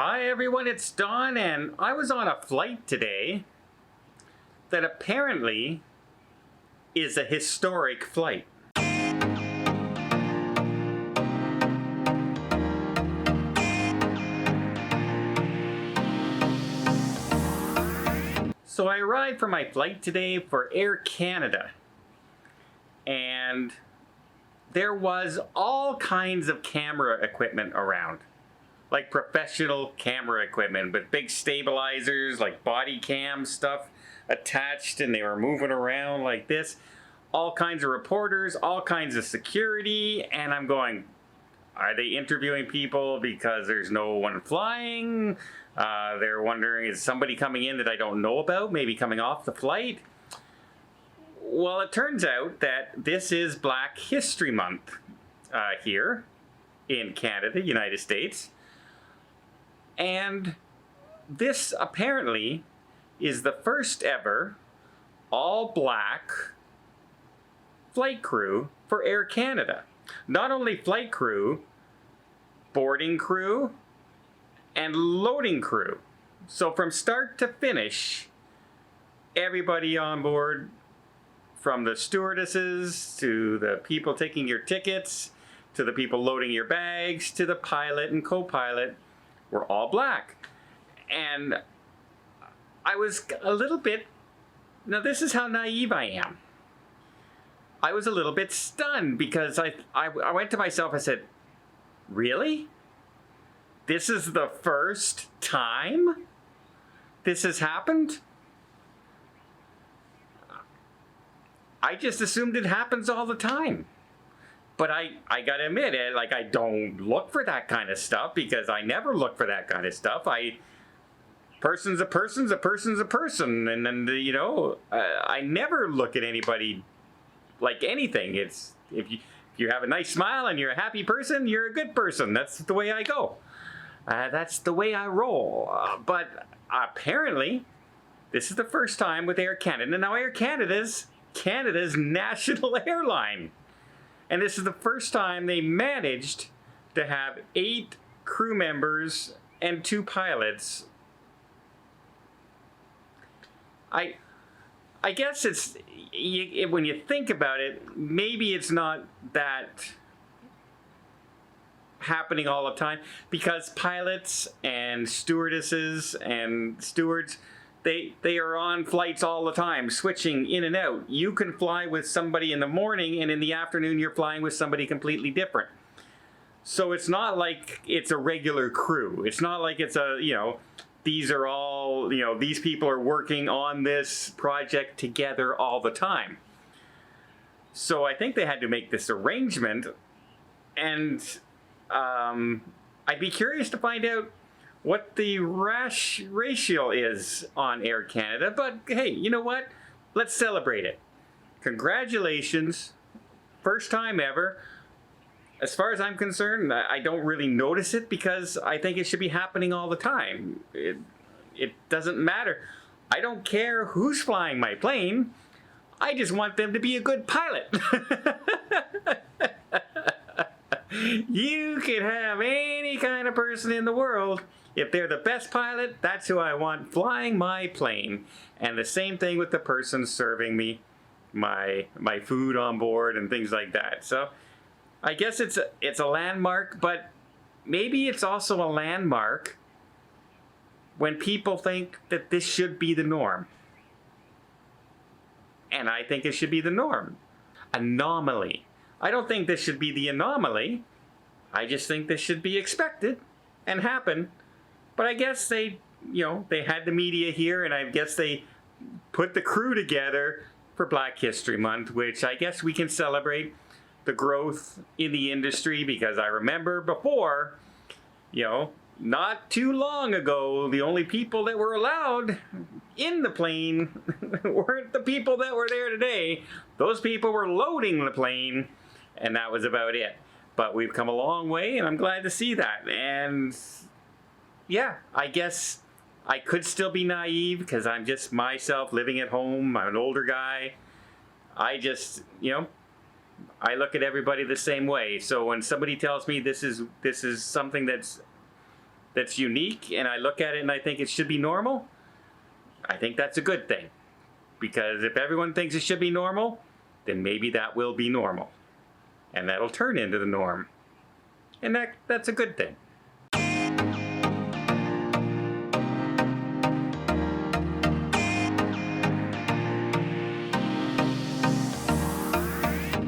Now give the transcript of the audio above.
Hi everyone, it's Don, and I was on a flight today that apparently is a historic flight. So I arrived for my flight today for Air Canada, and there was all kinds of camera equipment around. Like professional camera equipment, but big stabilizers, like body cam stuff attached, and they were moving around like this. All kinds of reporters, all kinds of security, and I'm going, are they interviewing people because there's no one flying? They're wondering, is somebody coming in that I don't know about, maybe coming off the flight? Well, it turns out that this is Black History Month here in Canada, United States. And this apparently is the first ever all-black flight crew for Air Canada. Not only flight crew, boarding crew, and loading crew. So from start to finish, everybody on board, from the stewardesses to the people taking your tickets, to the people loading your bags, to the pilot and co-pilot, we're all black. And I was a little bit, now this is how naive I am. I was a little bit stunned because I went to myself, I said, really? This is the first time this has happened? I just assumed it happens all the time. But I gotta admit it, like, I don't look for that kind of stuff because I never look for that kind of stuff. Person's a person's a person's a person. And then, you know, I never look at anybody like anything. It's, if you have a nice smile and you're a happy person, you're a good person. That's the way I go. That's the way I roll. But apparently, this is the first time with Air Canada. Now, Air Canada's national airline. And this is the first time they managed to have 8 crew members and 2 pilots. I guess it's, when you think about it, maybe it's not that happening all the time, because pilots and stewardesses and stewards, they are on flights all the time, switching in and out. You can fly with somebody in the morning, and in the afternoon you're flying with somebody completely different. So it's not like it's a regular crew. It's not like it's a, you know, these are all, you know, these people are working on this project together all the time. So I think they had to make this arrangement, and I'd be curious to find out what the ratio is on Air Canada, but hey, you know what? Let's celebrate it. Congratulations, first time ever. As far as I'm concerned, I don't really notice it because I think it should be happening all the time. It doesn't matter. I don't care who's flying my plane. I just want them to be a good pilot. You can have any kind of person in the world. If they're the best pilot, that's who I want flying my plane. And the same thing with the person serving me my food on board and things like that. So I guess it's a landmark, but maybe it's also a landmark when people think that this should be the norm. And I think it should be the norm. Anomaly. I don't think this should be the anomaly. I just think this should be expected and happen. But I guess they, you know, they had the media here, and I guess they put the crew together for Black History Month, which I guess we can celebrate the growth in the industry, because I remember before, you know, not too long ago, the only people that were allowed in the plane weren't the people that were there today. Those people were loading the plane, and that was about it. But we've come a long way, and I'm glad to see that. And yeah, I guess I could still be naive because I'm just myself living at home. I'm an older guy. I just, you know, I look at everybody the same way. So when somebody tells me this is something that's that's unique and I look at it and I think it should be normal, I think that's a good thing. Because if everyone thinks it should be normal, then maybe that will be normal. And that'll turn into the norm. And that's a good thing.